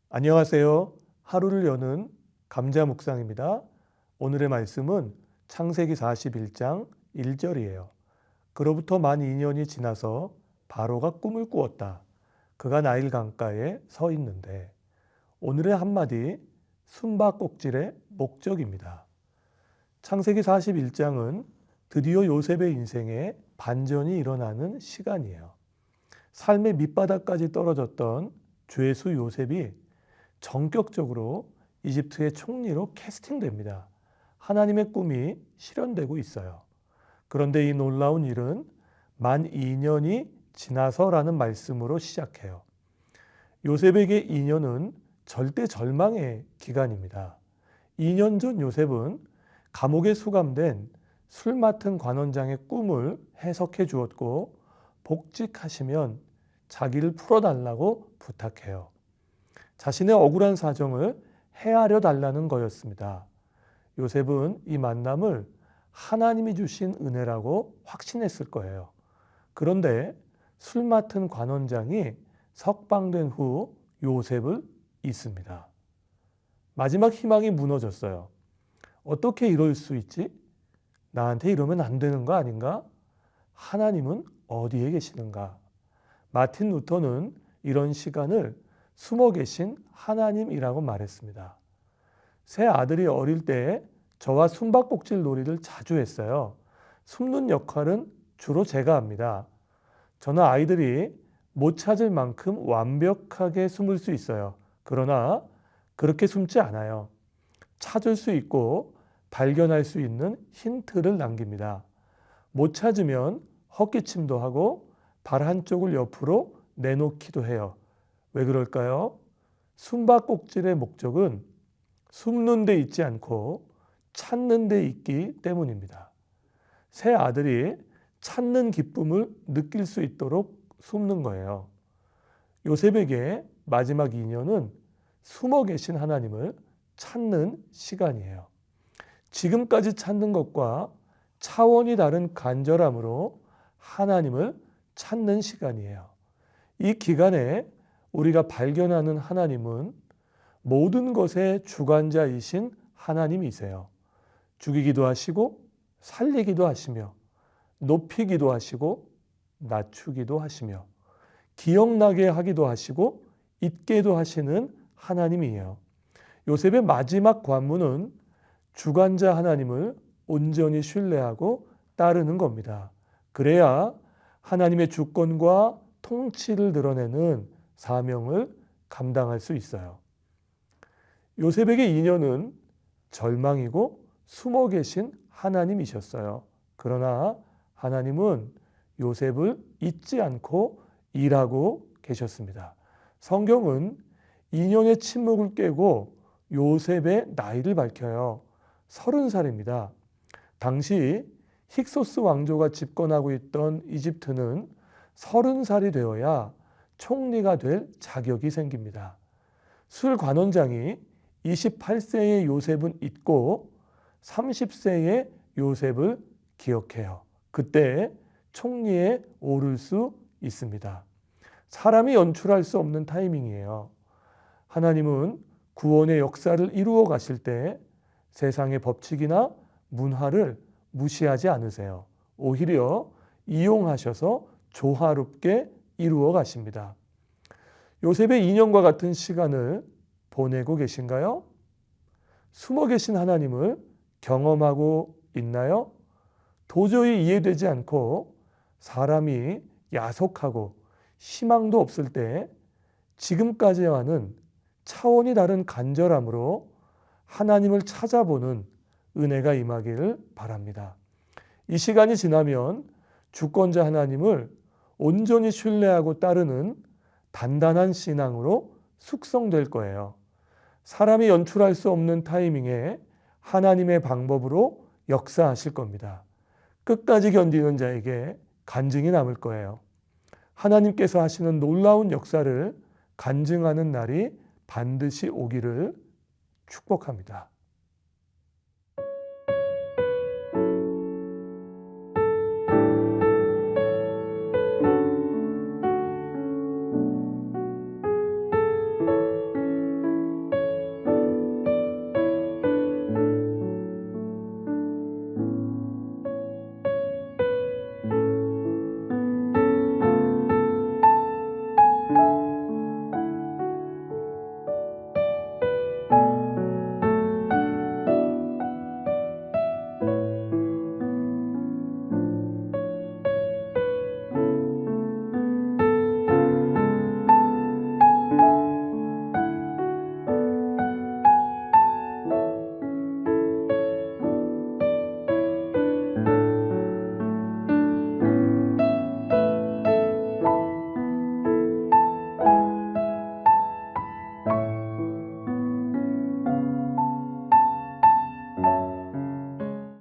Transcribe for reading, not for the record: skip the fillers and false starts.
안녕하세요. 하루를 여는 감자 묵상입니다. 오늘의 말씀은 창세기 41장 1절이에요. 그로부터 만 2년이 지나서 바로가 꿈을 꾸었다. 그가 나일 강가에 서 있는데, 오늘의 한마디 숨바꼭질의 목적입니다. 창세기 41장은 드디어 요셉의 인생에 반전이 일어나는 시간이에요. 삶의 밑바닥까지 떨어졌던 죄수 요셉이 전격적으로 이집트의 총리로 캐스팅됩니다. 하나님의 꿈이 실현되고 있어요. 그런데 이 놀라운 일은 만 2년이 지나서라는 말씀으로 시작해요. 요셉에게 2년은 절대 절망의 기간입니다. 2년 전 요셉은 감옥에 수감된 술 맡은 관원장의 꿈을 해석해 주었고, 복직하시면 자기를 풀어달라고 부탁해요. 자신의 억울한 사정을 헤아려 달라는 거였습니다. 요셉은 이 만남을 하나님이 주신 은혜라고 확신했을 거예요. 그런데 술 맡은 관원장이 석방된 후 요셉을 잊습니다. 마지막 희망이 무너졌어요. 어떻게 이럴 수 있지? 나한테 이러면 안 되는 거 아닌가? 하나님은 어디에 계시는가? 마틴 루터는 이런 시간을 숨어 계신 하나님이라고 말했습니다. 새 아들이 어릴 때 저와 숨바꼭질 놀이를 자주 했어요. 숨는 역할은 주로 제가 합니다. 저는 아이들이 못 찾을 만큼 완벽하게 숨을 수 있어요. 그러나 그렇게 숨지 않아요. 찾을 수 있고 발견할 수 있는 힌트를 남깁니다. 못 찾으면 헛기침도 하고 발 한쪽을 옆으로 내놓기도 해요. 왜 그럴까요? 숨바꼭질의 목적은 숨는 데 있지 않고 찾는 데 있기 때문입니다. 새 아들이 찾는 기쁨을 느낄 수 있도록 숨는 거예요. 요셉에게 마지막 2년은 숨어 계신 하나님을 찾는 시간이에요. 지금까지 찾는 것과 차원이 다른 간절함으로 하나님을 찾는 시간이에요. 이 기간에 우리가 발견하는 하나님은 모든 것의 주관자이신 하나님이세요. 죽이기도 하시고 살리기도 하시며 높이기도 하시고 낮추기도 하시며 기억나게 하기도 하시고 잊게도 하시는 하나님이에요. 요셉의 마지막 관문은 주관자 하나님을 온전히 신뢰하고 따르는 겁니다. 그래야 하나님의 주권과 통치를 드러내는 사명을 감당할 수 있어요. 요셉에게 2년은 절망이고 숨어 계신 하나님이셨어요. 그러나 하나님은 요셉을 잊지 않고 일하고 계셨습니다. 성경은 2년의 침묵을 깨고 요셉의 나이를 밝혀요. 30살입니다. 당시 힉소스 왕조가 집권하고 있던 이집트는 30살이 되어야 총리가 될 자격이 생깁니다. 술 관원장이 28세의 요셉은 잊고 30세의 요셉을 기억해요. 그때 총리에 오를 수 있습니다. 사람이 연출할 수 없는 타이밍이에요. 하나님은 구원의 역사를 이루어 가실 때 세상의 법칙이나 문화를 무시하지 않으세요. 오히려 이용하셔서 조화롭게 이루어 가십니다. 요셉의 2년과 같은 시간을 보내고 계신가요? 숨어 계신 하나님을 경험하고 있나요? 도저히 이해되지 않고 사람이 야속하고 희망도 없을 때 지금까지와는 차원이 다른 간절함으로 하나님을 찾아보는 은혜가 임하기를 바랍니다. 이 시간이 지나면 주권자 하나님을 온전히 신뢰하고 따르는 단단한 신앙으로 숙성될 거예요. 사람이 연출할 수 없는 타이밍에 하나님의 방법으로 역사하실 겁니다. 끝까지 견디는 자에게 간증이 남을 거예요. 하나님께서 하시는 놀라운 역사를 간증하는 날이 반드시 오기를 축복합니다.